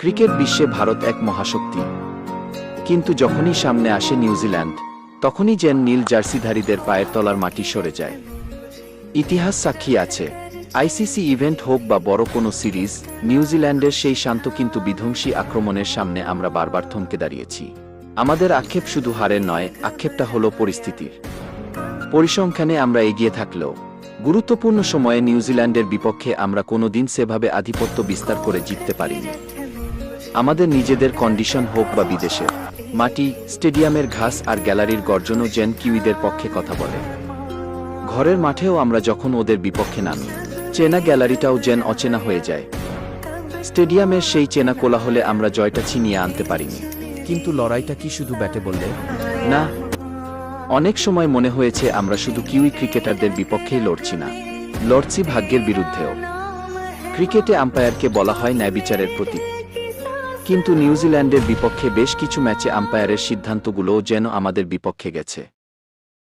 Cricket বিশ্বে ভারত এক মহাশক্তি, কিন্তু যখনই সামনে আসে নিউজিল্যান্ড, তখনই যেন নীল জার্সিধারীদের পায়ের তলার মাটি সরে যায়। ইতিহাস সাক্ষী আছে, আইসিসি ইভেন্ট হোক বা বড় কোনো সিরিজ, নিউজিল্যান্ডের সেই শান্ত কিন্তু বিধ্বংসী আক্রমণের সামনে আমরা বারবার থমকে দাঁড়িয়েছি। আমাদের আক্ষেপ শুধু হারের নয়, আক্ষেপটা হলো পরিস্থিতির। পরিসংখ্যানে আমরা এগিয়ে থাকলেও গুরুত্বপূর্ণ সময়ে নিউজিল্যান্ডের বিপক্ষে আমরা কোনোদিন সেভাবে আধিপত্য বিস্তার করে জিততে পারিনি। আমাদের নিজেদের কন্ডিশন হোক বা বিদেশের মাটি, স্টেডিয়ামের ঘাস আর গ্যালারির গর্জনও যেন কিউইদের পক্ষে কথা বলে। ঘরের মাঠেও আমরা যখন ওদের বিপক্ষে নামি, চেনা গ্যালারিটাও যেন অচেনা হয়ে যায়। স্টেডিয়ামের সেই চেনা কোলাহলে আমরা জয়টা ছিনিয়ে আনতে পারিনি। কিন্তু লড়াইটা কি শুধু ব্যাটে বললে? না, অনেক সময় মনে হয়েছে আমরা শুধু কিউই ক্রিকেটারদের বিপক্ষেই লড়ছি না, লড়ছি ভাগ্যের বিরুদ্ধেও। ক্রিকেটে আম্পায়ারকে বলা হয় ন্যায়বিচারের প্রতীক, কিন্তু নিউজিল্যান্ডের বিপক্ষে বেশ কিছু ম্যাচে আম্পায়ারের সিদ্ধান্তগুলোও যেন আমাদের বিপক্ষে গেছে।